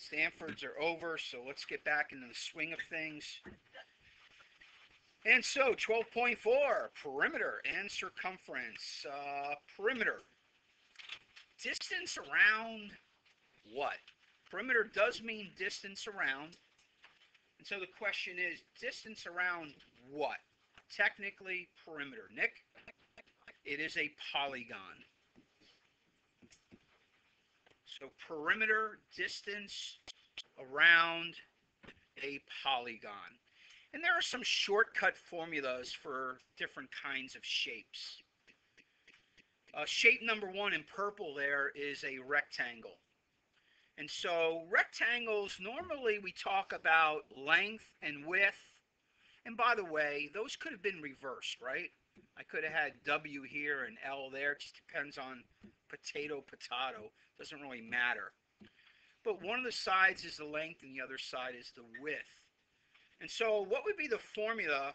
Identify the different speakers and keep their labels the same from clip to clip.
Speaker 1: Stanfords are over, so let's get back into the swing of things. And so, 12.4, perimeter and circumference. Perimeter. Distance around what? Perimeter does mean distance around. And so the question is, distance around what? Technically, perimeter. Nick? It is a polygon. So perimeter, distance around a polygon. And there are some shortcut formulas for different kinds of shapes. Shape number 1 in purple there is a rectangle. And so rectangles, normally we talk about length and width. And by the way, those could have been reversed, right? I could have had W here and L there. It just depends on potato. Doesn't really matter. But one of the sides is the length and the other side is the width. And so what would be the formula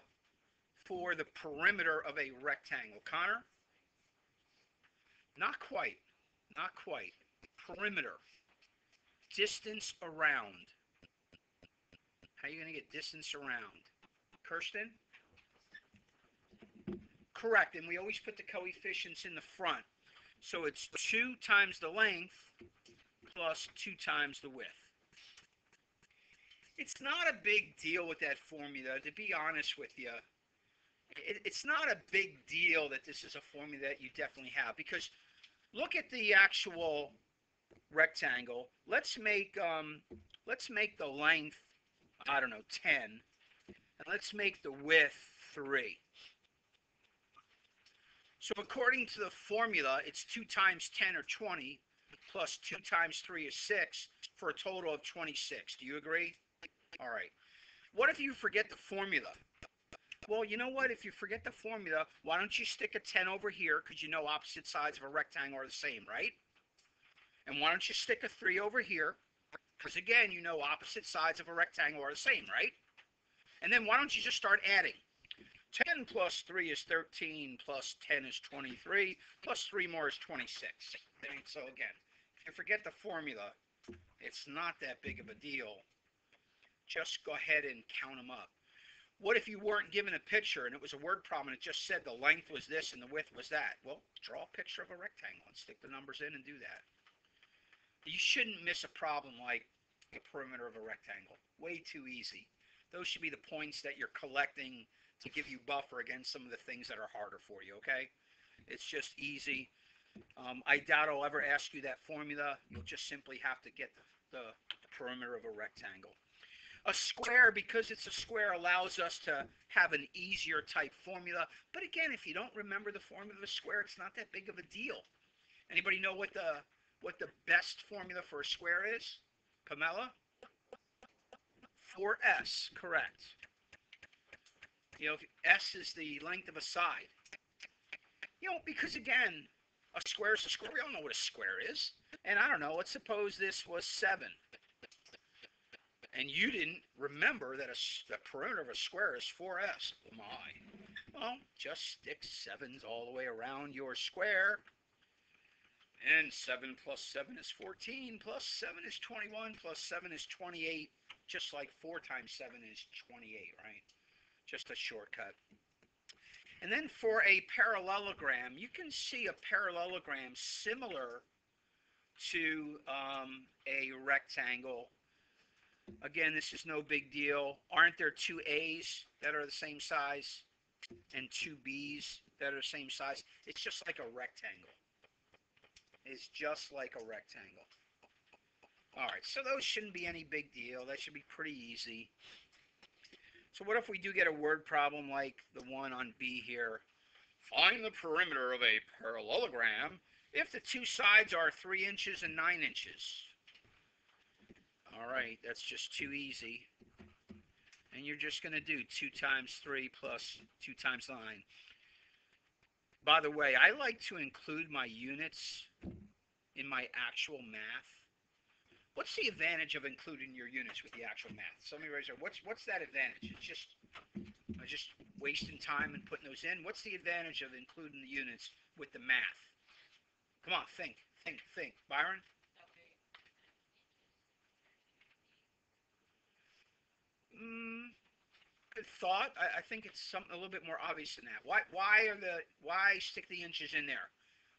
Speaker 1: for the perimeter of a rectangle? Connor? Not quite. Not quite. Perimeter. Distance around. How are you going to get distance around? Kirsten? Correct. And we always put the coefficients in the front. So it's 2 times the length plus 2 times the width. It's not a big deal with that formula, to be honest with you. It's not a big deal that this is a formula that you definitely have, because look at the actual rectangle. Let's make the length, I don't know, 10, and let's make the width 3. So according to the formula, it's 2 times 10 or 20 plus 2 times 3 is 6 for a total of 26. Do you agree? All right. What if you forget the formula? Well, you know what? If you forget the formula, why don't you stick a 10 over here, because you know opposite sides of a rectangle are the same, right? And why don't you stick a 3 over here, because again, you know opposite sides of a rectangle are the same, right? And then why don't you just start adding? 10 plus 3 is 13, plus 10 is 23, plus 3 more is 26. So again, if you forget the formula, it's not that big of a deal. Just go ahead and count them up. What if you weren't given a picture and it was a word problem and it just said the length was this and the width was that? Well, draw a picture of a rectangle and stick the numbers in and do that. You shouldn't miss a problem like the perimeter of a rectangle. Way too easy. Those should be the points that you're collecting to give you buffer against some of the things that are harder for you, okay? It's just easy. I doubt I'll ever ask you that formula. You'll just simply have to get the perimeter of a rectangle. A square, because it's a square, allows us to have an easier type formula. But again, if you don't remember the formula of a square, it's not that big of a deal. Anybody know what the best formula for a square is? Pamela? 4S, correct. You know, S is the length of a side. You know, because again, a square is a square. We all know what a square is. And I don't know, let's suppose this was 7. And you didn't remember that the perimeter of a square is 4S. Oh my. Well, just stick 7s all the way around your square. And 7 plus 7 is 14, plus 7 is 21, plus 7 is 28. Just like 4 times 7 is 28, right? Just a shortcut. And then for a parallelogram, you can see a parallelogram similar to a rectangle. Again, this is no big deal. Aren't there 2 A's that are the same size and 2 B's that are the same size? It's just like a rectangle. It's just like a rectangle. All right, so those shouldn't be any big deal. That should be pretty easy. So what if we do get a word problem like the one on B here? Find the perimeter of a parallelogram if the 2 sides are 3 inches and 9 inches. All right, that's just too easy. And you're just going to do 2 times 3 plus 2 times 9. By the way, I like to include my units in my actual math. What's the advantage of including your units with the actual math? Somebody raise their hand. What's that advantage? It's just wasting time and putting those in. What's the advantage of including the units with the math? Come on, think. Byron? Good thought. I think it's something a little bit more obvious than that. Why stick the inches in there?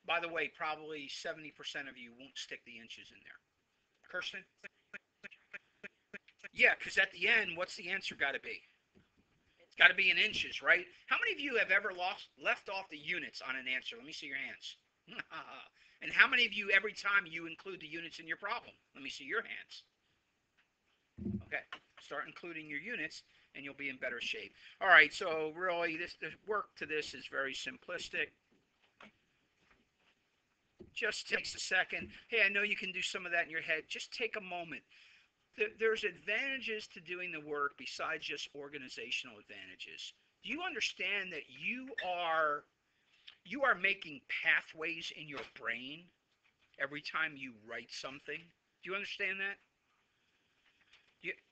Speaker 1: By the way, probably 70% of you won't stick the inches in there. Kirsten? Yeah, because at the end, what's the answer got to be? It's got to be in inches, right? How many of you have ever left off the units on an answer? Let me see your hands. And how many of you, every time you include the units in your problem? Let me see your hands. Okay, start including your units, and you'll be in better shape. All right, so really, the work to this is very simplistic. Just takes a second. Hey, I know you can do some of that in your head. Just take a moment. There's advantages to doing the work besides just organizational advantages. Do you understand that you are making pathways in your brain every time you write something? Do you understand that?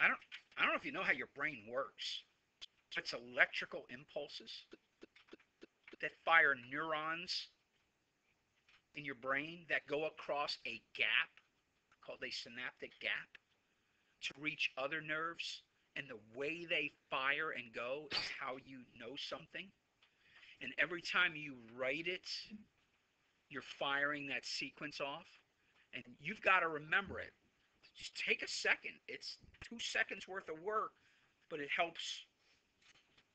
Speaker 1: I don't know if you know how your brain works. It's electrical impulses that fire neurons in your brain that go across a gap called a synaptic gap to reach other nerves, and the way they fire and go is how you know something. And every time you write it, you're firing that sequence off, and you've got to remember it. Just take a second. It's 2 seconds worth of work, but it helps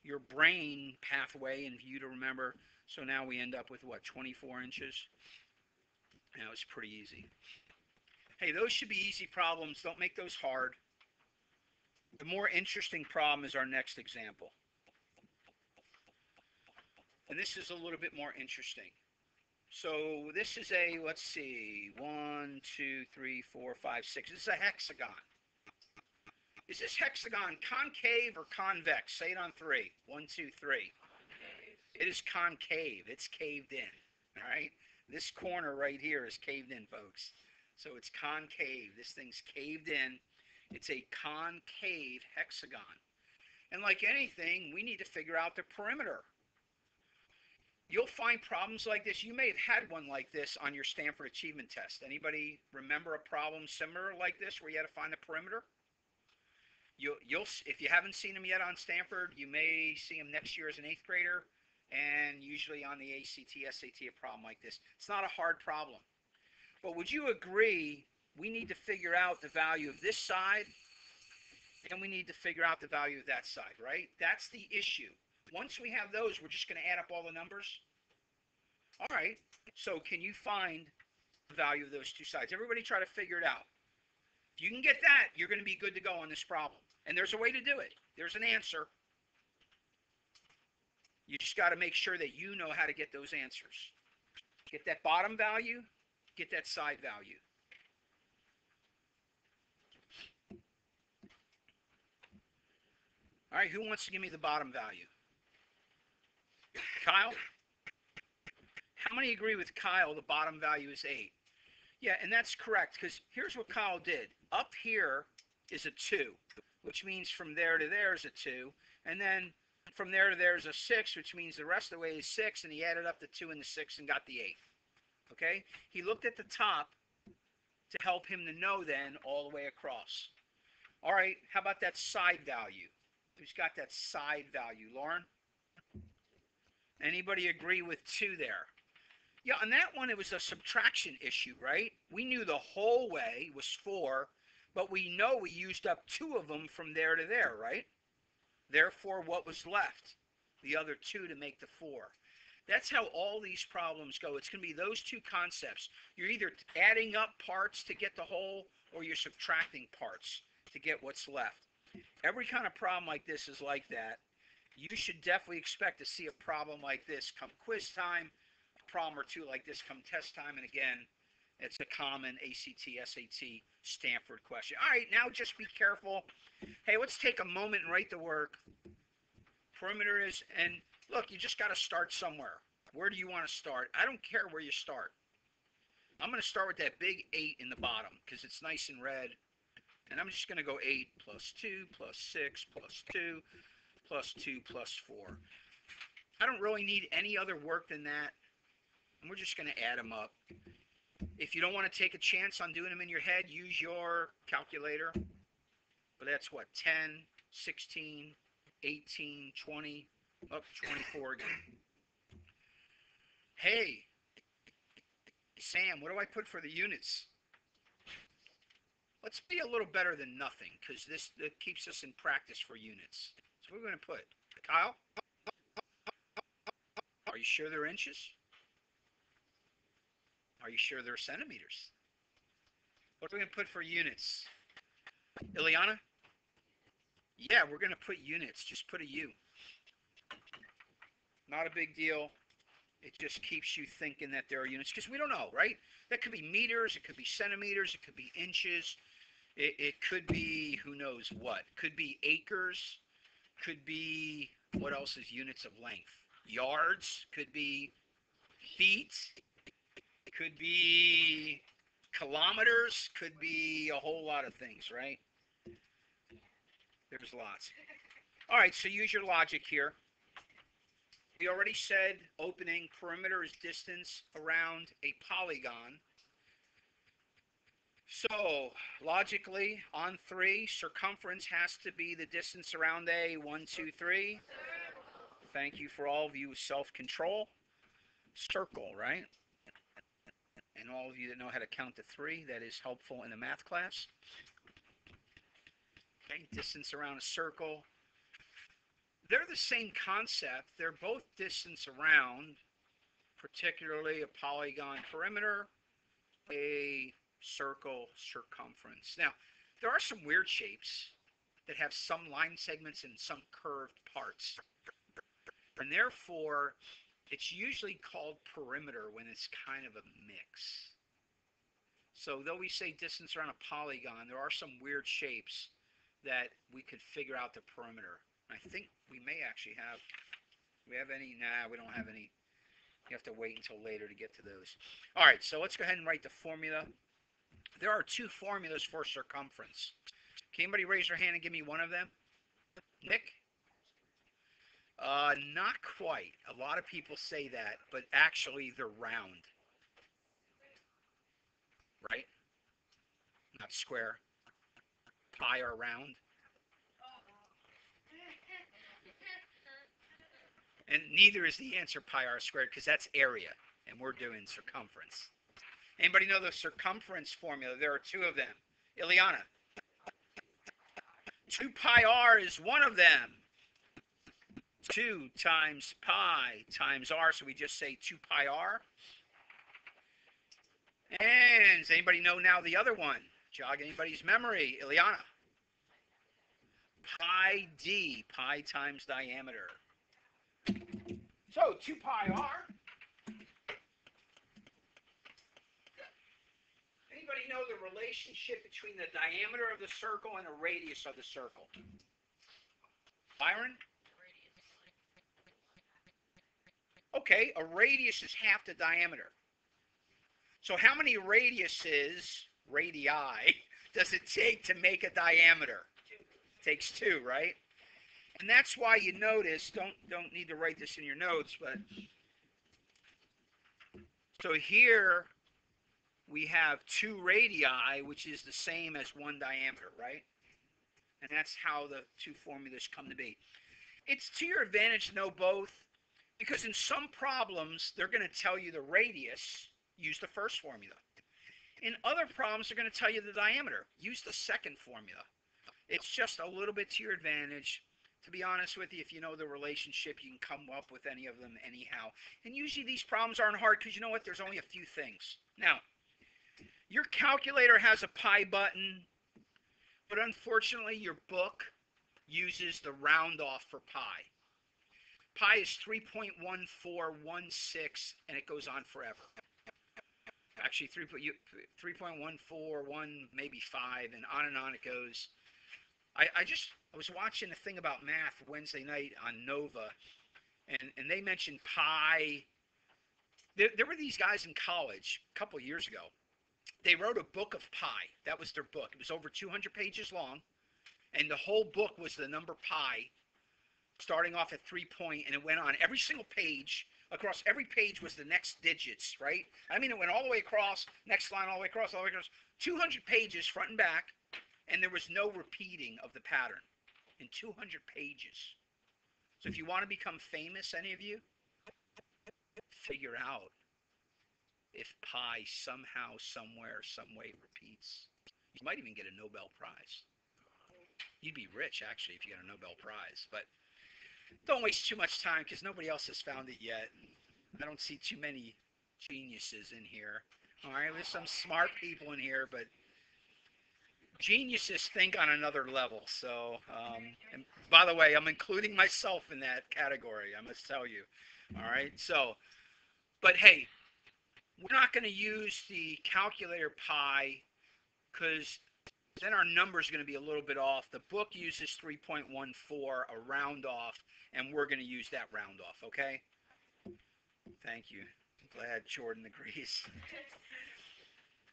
Speaker 1: your brain pathway and you to remember. So now we end up with what, 24 inches? That was pretty easy. Hey, those should be easy problems. Don't make those hard. The more interesting problem is our next example. And this is a little bit more interesting. So this is a, let's see, 1, 2, 3, 4, 5, 6. This is a hexagon. Is this hexagon concave or convex? Say it on 3. 1, 2, 3. It is concave. It's caved in. All right? This corner right here is caved in, folks. So it's concave. This thing's caved in. It's a concave hexagon. And like anything, we need to figure out the perimeter. You'll find problems like this. You may have had one like this on your Stanford Achievement Test. Anybody remember a problem similar like this where you had to find the perimeter? If you haven't seen them yet on Stanford, you may see them next year as an 8th grader, and usually on the ACT, SAT, a problem like this. It's not a hard problem. But would you agree we need to figure out the value of this side, and we need to figure out the value of that side, right? That's the issue. Once we have those, we're just going to add up all the numbers. All right, so can you find the value of those two sides? Everybody try to figure it out. If you can get that, you're going to be good to go on this problem. And there's a way to do it. There's an answer. You just got to make sure that you know how to get those answers. Get that bottom value, get that side value. All right, who wants to give me the bottom value? Kyle? How many agree with Kyle the bottom value is 8? Yeah, and that's correct, because here's what Kyle did. Up here is a 2, which means from there to there is a 2. And then from there to there is a 6, which means the rest of the way is 6, and he added up the 2 and the 6 and got the 8. Okay? He looked at the top to help him to know then all the way across. All right, how about that side value? Who's got that side value? Lauren? Anybody agree with 2 there? Yeah, on that one, it was a subtraction issue, right? We knew the whole way was 4, but we know we used up 2 of them from there to there, right? Therefore, what was left? The other 2 to make the 4. That's how all these problems go. It's going to be those 2 concepts. You're either adding up parts to get the whole, or you're subtracting parts to get what's left. Every kind of problem like this is like that. You should definitely expect to see a problem like this come quiz time, a problem or 2 like this come test time, and again, it's a common ACT, SAT, Stanford question. All right, now just be careful. Hey, let's take a moment and write the work. Perimeter is, and look, you just got to start somewhere. Where do you want to start? I don't care where you start. I'm going to start with that big 8 in the bottom because it's nice and red. And I'm just going to go 8 plus 2 plus 6 plus 2 plus 2 plus 4. I don't really need any other work than that. And we're just going to add them up. If you don't want to take a chance on doing them in your head, use your calculator. But that's what, 10, 16, 18, 20, up 24 again. Hey, Sam, what do I put for the units? Let's be a little better than nothing, because this keeps us in practice for units. So what are we going to put? Kyle? Are you sure they're inches? Are you sure they're centimeters? What are we going to put for units? Ileana? Yeah, we're going to put units. Just put a U. Not a big deal. It just keeps you thinking that there are units, because we don't know, right? That could be meters, it could be centimeters, it could be inches, it could be who knows what. Could be acres, could be, what else is units of length? Yards, could be feet, could be kilometers, could be a whole lot of things, right? There's lots. All right, so use your logic here. We already said opening perimeter is distance around a polygon. So logically, on 3, circumference has to be the distance around a 1, 2, 3. Thank you for all of you with self-control. Circle, right? And all of you that know how to count to 3, that is helpful in a math class. Okay, distance around a circle. They're the same concept. They're both distance around, particularly a polygon perimeter, a circle circumference. Now, there are some weird shapes that have some line segments and some curved parts. And therefore, it's usually called perimeter when it's kind of a mix. So though we say distance around a polygon, there are some weird shapes that we could figure out the perimeter. I think we may actually have, do we have any? Nah, we don't have any. You have to wait until later to get to those. All right, so let's go ahead and write the formula. There are 2 formulas for circumference. Can anybody raise their hand and give me one of them? Nick? Not quite. A lot of people say that, but actually they're round. Right? Not square. Pi are round. And neither is the answer pi r squared, because that's area, and we're doing circumference. Anybody know the circumference formula? There are 2 of them. Ileana. 2 pi r is one of them. 2 times pi times r, so we just say 2 pi r. And does anybody know now the other one? Jog anybody's memory. Ileana. Pi d, pi times diameter. So 2 pi r. Anybody know the relationship between the diameter of the circle and the radius of the circle? Byron? Okay, a radius is half the diameter. So how many radiuses, radii, does it take to make a diameter? It takes 2, right? And that's why you notice, don't need to write this in your notes, but so here we have 2 radii, which is the same as 1 diameter, right? And that's how the 2 formulas come to be. It's to your advantage to know both, because in some problems, they're going to tell you the radius, use the first formula. In other problems, they're going to tell you the diameter, use the second formula. It's just a little bit to your advantage. To be honest with you, if you know the relationship, you can come up with any of them anyhow. And usually these problems aren't hard, because you know what? There's only a few things. Now, your calculator has a pi button, but unfortunately your book uses the round off for pi. Pi is 3.1416, and it goes on forever. Actually, 3.141, maybe 5, and on it goes. I was watching a thing about math Wednesday night on Nova, and they mentioned pi. There were these guys in college a couple years ago. They wrote a book of pi. That was their book. It was over 200 pages long, and the whole book was the number pi, starting off at 3 point, and it went on every single page. Across every page was the next digits, right? I mean, it went all the way across, next line, all the way across, 200 pages front and back, and there was no repeating of the pattern. in 200 pages. So if you want to become famous, any of you, figure out if pi somehow, somewhere, some way repeats. You might even get a Nobel Prize. You'd be rich, actually, if you got a Nobel Prize. But don't waste too much time because nobody else has found it yet. I don't see too many geniuses in here. All right, there's some smart people in here, but geniuses think on another level. So, and by the way, I'm including myself in that category, I must tell you. All right, so, but hey, we're not going to use the calculator pi because then our number is going to be a little bit off. The book uses 3.14, a round off, and we're going to use that round off, okay? Thank you. I'm glad Jordan agrees.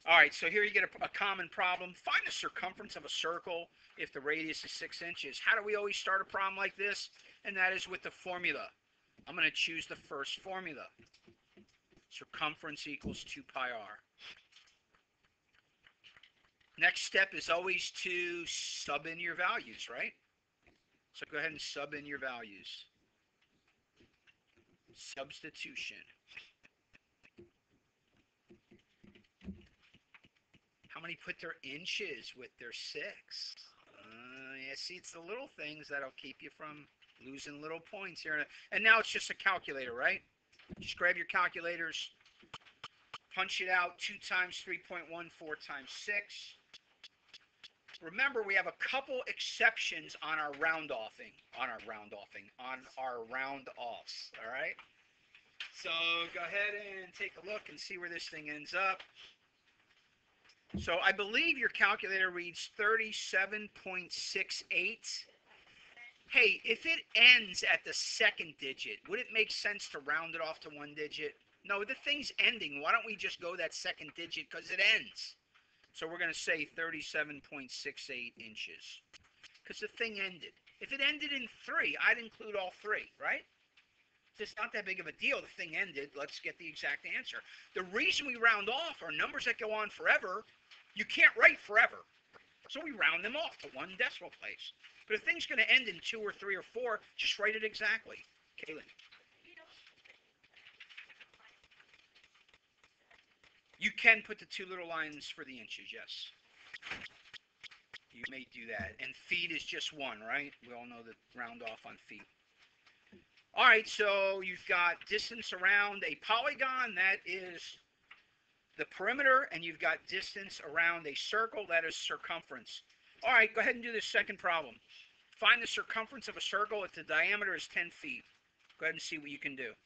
Speaker 1: All right, so here you get a common problem. Find the circumference of a circle if the radius is 6 inches. How do we always start a problem like this? And that is with the formula. I'm going to choose the first formula. Circumference equals 2 pi r. Next step is always to sub in your values, right? So go ahead and sub in your values. Substitution. How many put their inches with their 6? Yeah, see, it's the little things that'll keep you from losing little points here. And now it's just a calculator, right? Just grab your calculators, punch it out. 2 times 3.14 times 6. Remember, we have a couple exceptions on our round offs, all right? So go ahead and take a look and see where this thing ends up. So I believe your calculator reads 37.68. Hey, if it ends at the second digit, would it make sense to round it off to 1 digit? No, the thing's ending. Why don't we just go that second digit because it ends? So we're going to say 37.68 inches because the thing ended. If it ended in 3, I'd include all 3, right? It's not that big of a deal. The thing ended. Let's get the exact answer. The reason we round off are numbers that go on forever. You can't write forever. So we round them off to 1 decimal place. But if the thing's going to end in 2 or 3 or 4, just write it exactly. Kaylin. You can put the 2 little lines for the inches, yes. You may do that. And feet is just 1, right? We all know the round off on feet. All right, so you've got distance around a polygon, that is the perimeter, and you've got distance around a circle, that is circumference. All right, go ahead and do this second problem. Find the circumference of a circle if the diameter is 10 feet. Go ahead and see what you can do.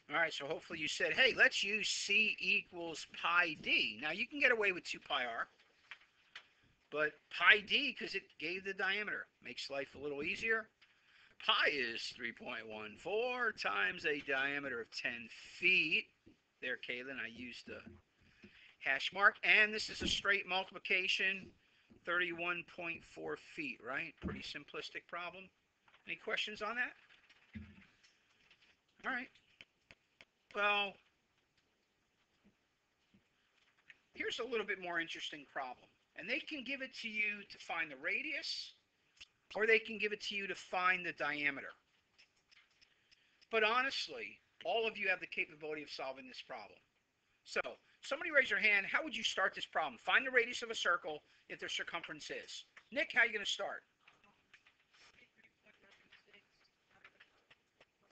Speaker 1: All right, so hopefully you said, hey, let's use C equals pi d. Now, you can get away with 2 pi r, but pi d, because it gave the diameter, makes life a little easier. Pi is 3.14 times a diameter of 10 feet. There, Kaylin, I used the hash mark. And this is a straight multiplication, 31.4 feet, right? Pretty simplistic problem. Any questions on that? All right. Well, here's a little bit more interesting problem. And they can give it to you to find the radius, or they can give it to you to find the diameter. But honestly, all of you have the capability of solving this problem. So, somebody raise your hand. How would you start this problem? Find the radius of a circle if their circumference is. Nick, how are you going to start?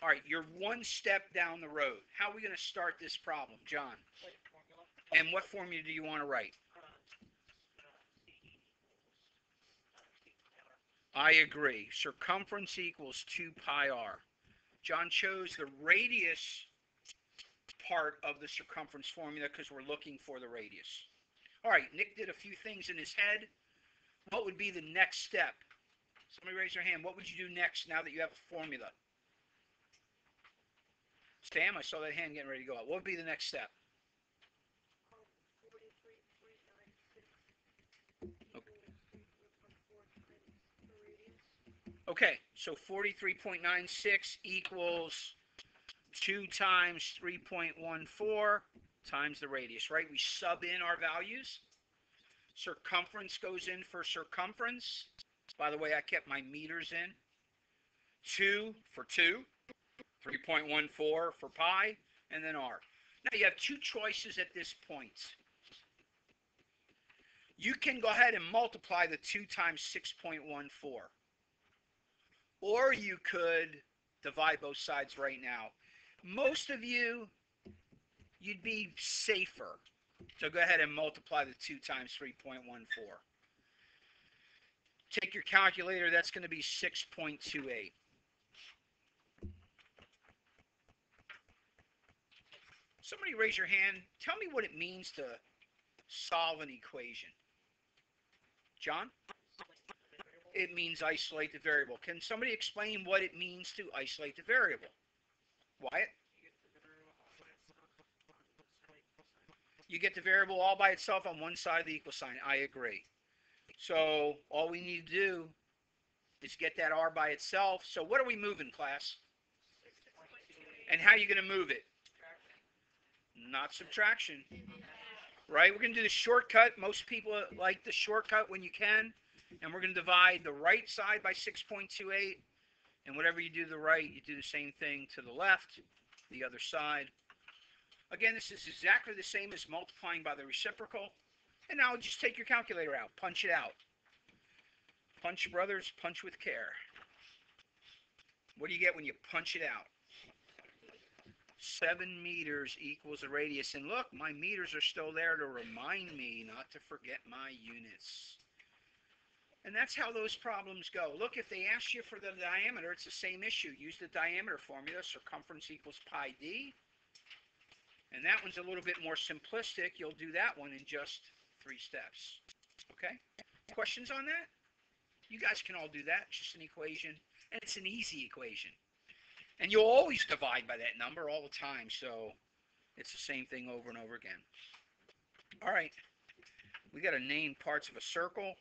Speaker 1: All right, you're 1 step down the road. How are we going to start this problem, John? And what formula do you want to write? I agree. Circumference equals 2 pi r. John chose the radius part of the circumference formula because we're looking for the radius. All right, Nick did a few things in his head. What would be the next step? Somebody raise your hand. What would you do next now that you have a formula? Sam, I saw that hand getting ready to go up. What would be the next step? Okay, so 43.96 equals 2 times 3.14 times the radius, right? We sub in our values. Circumference goes in for circumference. By the way, I kept my meters in. 2 for 2, 3.14 for pi, and then r. Now you have two choices at this point. You can go ahead and multiply the 2 times 6.14. Or you could divide both sides right now. Most of you, you'd be safer. So go ahead and multiply the 2 times 3.14. Take your calculator, that's going to be 6.28. Somebody raise your hand. Tell me what it means to solve an equation. John? It means isolate the variable. Can somebody explain what it means to isolate the variable? Wyatt? You get the variable all by itself on one side of the equal sign. I agree. So all we need to do is get that r by itself. So what are we moving, class? And how are you going to move it? Not subtraction. Right? We're going to do the shortcut. Most people like the shortcut when you can. And we're going to divide the right side by 6.28. And whatever you do to the right, you do the same thing to the left, the other side. Again, this is exactly the same as multiplying by the reciprocal. And now just take your calculator out. Punch it out. Punch, brothers. Punch with care. What do you get when you punch it out? 7 meters equals a radius. And look, my meters are still there to remind me not to forget my units. And that's how those problems go. Look, if they ask you for the diameter, it's the same issue. Use the diameter formula. Circumference equals pi d. And that one's a little bit more simplistic. You'll do that one in just 3 steps. Okay? Questions on that? You guys can all do that. It's just an equation. And it's an easy equation. And you'll always divide by that number all the time. So it's the same thing over and over again. All right. We got to name parts of a circle.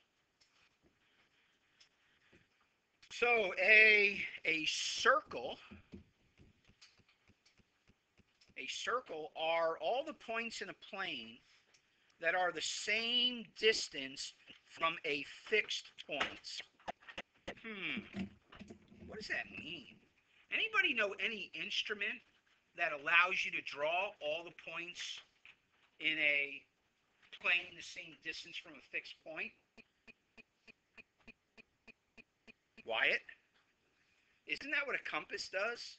Speaker 1: So a circle are all the points in a plane that are the same distance from a fixed point. What does that mean? Anybody know any instrument that allows you to draw all the points in a plane the same distance from a fixed point? Wyatt? Isn't that what a compass does?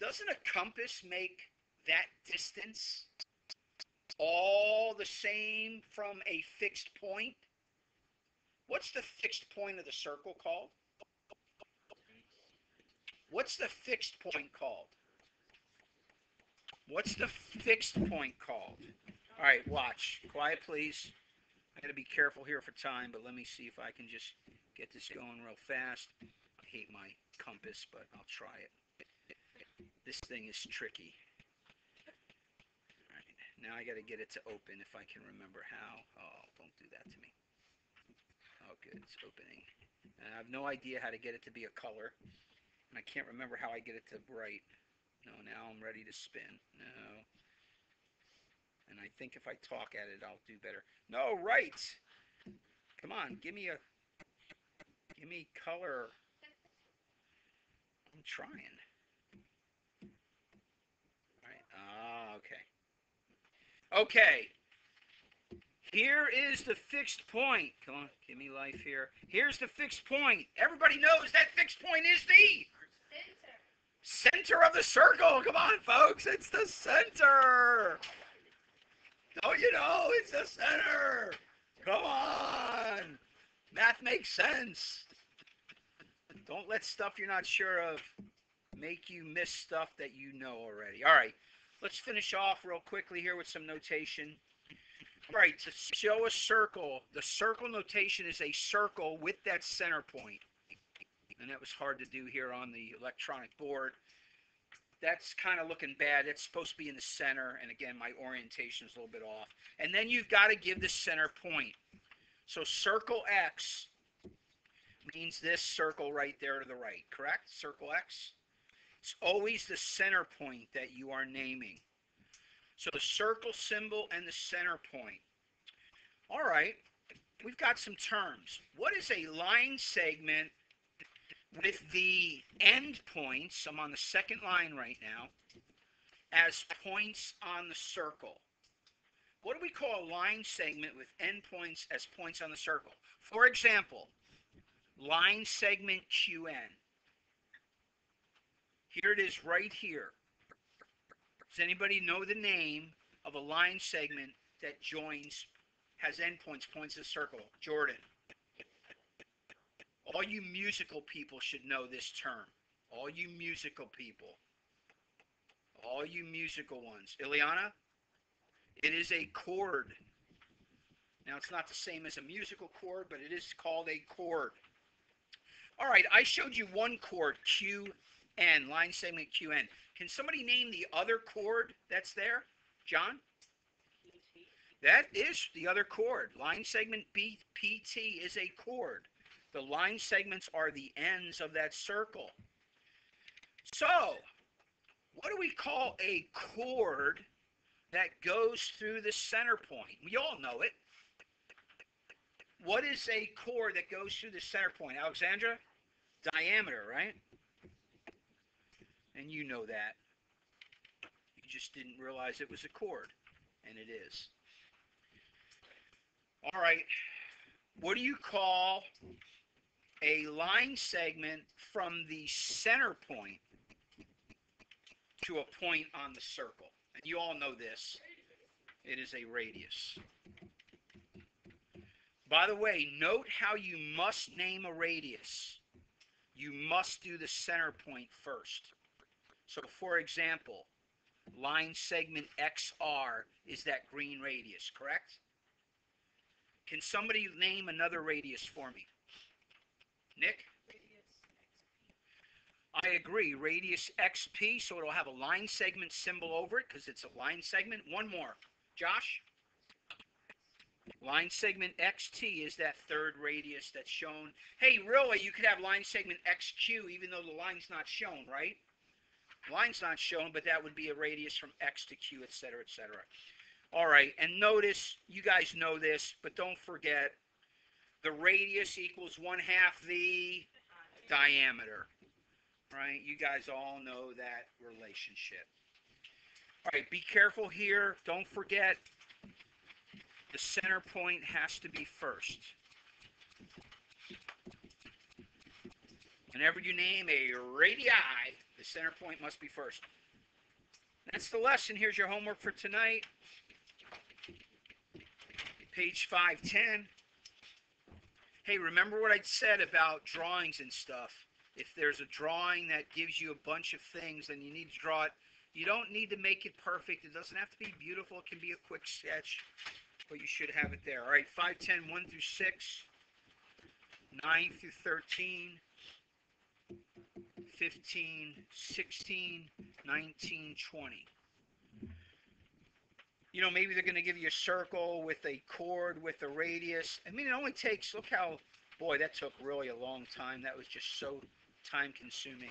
Speaker 1: Doesn't a compass make that distance all the same from a fixed point? What's the fixed point of the circle called? What's the fixed point called? What's the fixed point called? All right, watch. Quiet, please. I got to be careful here for time, but let me see if I can just get this going real fast. I hate my compass, but I'll try it. This thing is tricky. All right, now I got to get it to open if I can remember how. Oh, don't do that to me. Oh, good, it's opening. I have no idea how to get it to be a color, and I can't remember how I get it to bright. No, now I'm ready to spin. No. And I think if I talk at it, I'll do better. No, right. Come on, give me color. I'm trying. All right. Okay. Okay. Here is the fixed point. Come on, give me life here. Here's the fixed point. Everybody knows that fixed point is the center of the circle. Come on, folks. It's the center. Don't you know it's the center? Come on. Math makes sense. Don't let stuff you're not sure of make you miss stuff that you know already. All right. Let's finish off real quickly here with some notation. All right, to show a circle, the circle notation is a circle with that center point. And that was hard to do here on the electronic board. That's kind of looking bad. It's supposed to be in the center. And again, my orientation is a little bit off. And then you've got to give the center point. So circle X means this circle right there to the right, correct? Circle X. It's always the center point that you are naming. So the circle symbol and the center point. All right. we've got some terms. What is a line segment with the end points? I'm on the second line right now. As points on the circle. What do we call a line segment with endpoints as points on the circle? For example, line segment QN. Here it is right here. Does anybody know the name of a line segment that joins, has endpoints, points of the circle? Jordan. All you musical people should know this term. All you musical people. All you musical ones. Ileana? It is a chord. Now, it's not the same as a musical chord, but it is called a chord. All right, I showed you one chord, QN, line segment QN. Can somebody name the other chord that's there? John? That is the other chord. Line segment PT is a chord. The line segments are the ends of that circle. So, what do we call a chord that goes through the center point? We all know it. What is a chord that goes through the center point? Alexandra? Diameter, right? And you know that. You just didn't realize it was a chord, and it is. All right. What do you call a line segment from the center point to a point on the circle? And you all know this. It is a radius. By the way, note how you must name a radius. You must do the center point first. So, for example, line segment XR is that green radius, correct? Can somebody name another radius for me? Nick? I agree. Radius XP, so it'll have a line segment symbol over it because it's a line segment. One more. Josh? Line segment XT is that third radius that's shown. Hey, really, you could have line segment XQ even though the line's not shown, right? Line's not shown, but that would be a radius from X to Q, etc., etc. All right, and notice, you guys know this, but don't forget, the radius equals 1/2 the diameter, right? You guys all know that relationship. All right, be careful here. Don't forget, the center point has to be first. Whenever you name a radii, the center point must be first. That's the lesson. Here's your homework for tonight. Page 510. Hey, remember what I said about drawings and stuff. If there's a drawing that gives you a bunch of things, then you need to draw it. You don't need to make it perfect. It doesn't have to be beautiful. It can be a quick sketch, but you should have it there. All right, 510, 1 through 6, 9 through 13, 15, 16, 19, 20. You know, maybe they're going to give you a circle with a chord with a radius. I mean, it only takes, look how, boy, that took really a long time. That was just so time consuming.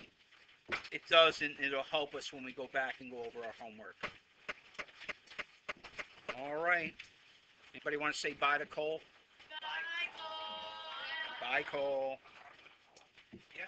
Speaker 1: It doesn't, it'll help us when we go back and go over our homework. All right. Anybody want to say bye to Cole? Bye, Cole. Bye, Cole. Yeah.